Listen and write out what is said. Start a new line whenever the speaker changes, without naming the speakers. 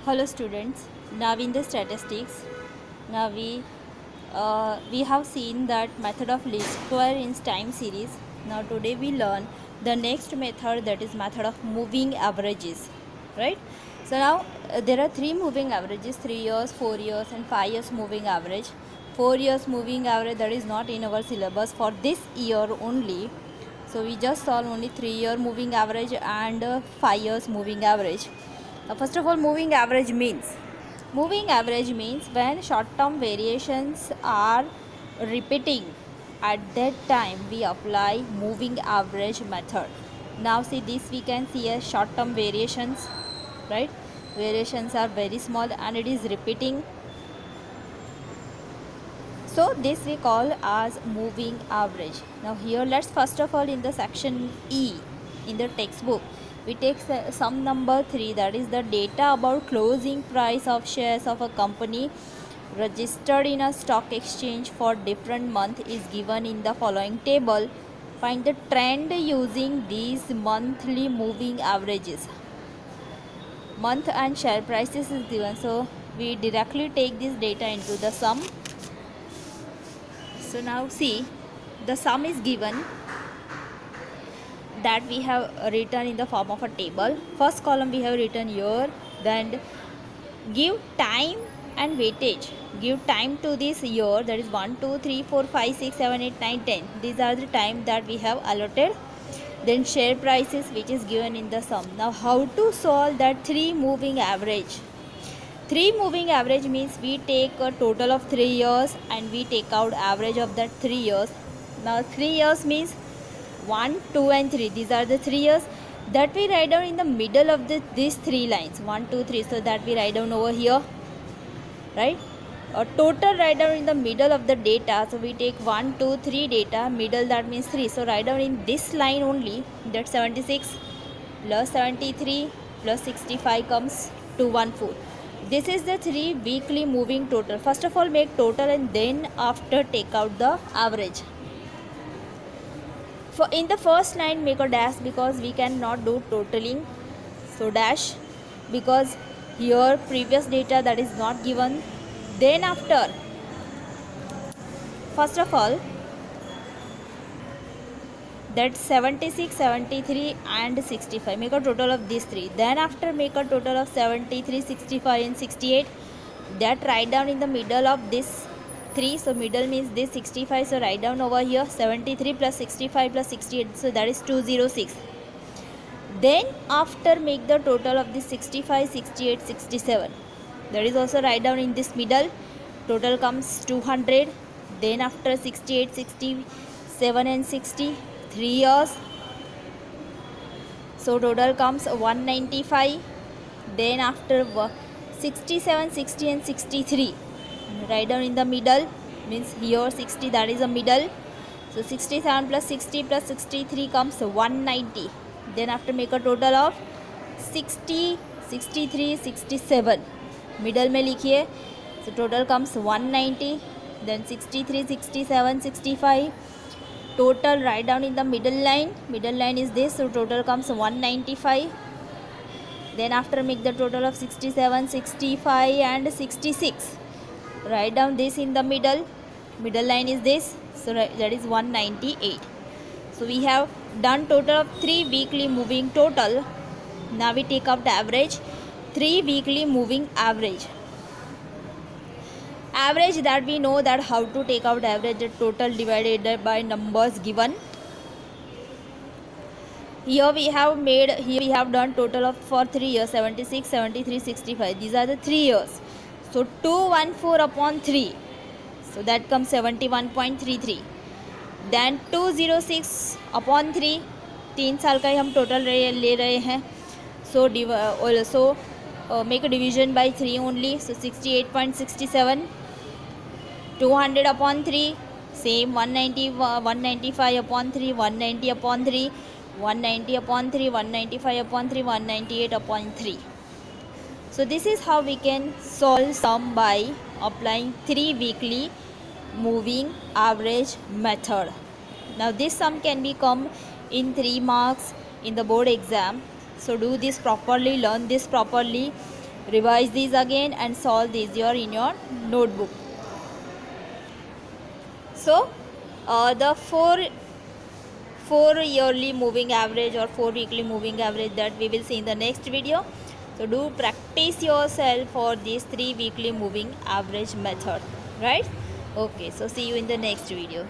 Hello students. Now in the statistics, now we have seen that method of least square in time series. Now today we learn the next method, that is method of moving averages, right? So now there are three moving averages: 3 years, 4 years, and 5 years moving average. 4 years moving average, that is not in our syllabus for this year only. So we just solve only 3-year moving average and 5 years moving average. First of all, moving average means when short term variations are repeating, at that time we apply moving average method. Now see this, we can see as short term variations, right? Variations are very small and it is repeating, so this we call as moving average. Now here let's first of all in the section E in the textbook we take sum number 3, that is the data about closing price of shares of a company registered in a stock exchange for different month is given in the following table. Find the trend using these monthly moving averages. Month and share prices is given, so we directly take this data into the sum. So now see, the sum is given, that we have written in the form of a table. First column we have written year, then give time and weightage. Give time to this year, that is 1, 2, 3, 4, 5, 6, 7, 8, 9, 10. These are the time that we have allotted. Then share prices, which is given in the sum. Now how to solve that 3 moving average? 3 moving average means we take a total of 3 years and we take out average of that 3 years. Now 3 years means 1, 2 and 3. These are the 3 years that we write down in the middle of these 3 lines. 1, 2, 3. So that we write down over here, right? A total write down in the middle of the data. So we take 1, 2, 3 data, middle that means 3. So write down in this line only, that 76 plus 73 plus 65 comes 214. This is the 3 weekly moving total. First of all make total and then after take out the average. For in the first line make a dash because we cannot do totaling. So dash because here previous data that is not given. Then after, first of all, that 76, 73 and 65, make a total of these 3. Then after make a total of 73, 65 and 68. That write down in the middle of this 3. So middle means this 65. So write down over here 73 plus 65 plus 68. So that is 206. Then after make the total of this 65, 68, 67. That is also write down in this middle. Total comes 200. Then after 68, 67 and 60. 3 years, so total comes 195. Then after 67, 60 and 63, write down in the middle, means here 60, that is the middle. So 67 plus 60 plus 63 comes 190. Then after make a total of 60, 63, 67, middle में लिखिए. So total comes 190. Then 63, 67, 65. Total write down in the middle line is this, so total comes 195. Then after make the total of 67, 65 and 66, write down this in the middle line is this, so that is 198. So we have done total of 3 weekly moving total. Now we take out the average. 3 weekly moving average, that we know that how to take out average, the total divided by numbers given. Here we have done total of for 3 years, 76, 73, 65. These are the 3 years. So 214 upon 3. So that comes 71.33. Then 206 upon 3. 3 साल का ही हम total ले रहे हैं. So also make a division by 3 only. So 68.67. 200 upon 3, same 195 upon 3, 190 upon 3, 190 upon 3, 195 upon 3, 198 upon 3. So this is how we can solve sum by applying 3 weekly moving average method. Now this sum can become in 3 marks in the board exam. So do this properly, learn this properly. revise these again and solve these in your notebook. So the four yearly moving average or 4 weekly moving average that we will see in the next video. So do practice yourself for this 3 weekly moving average method, right? Okay, so see you in the next video.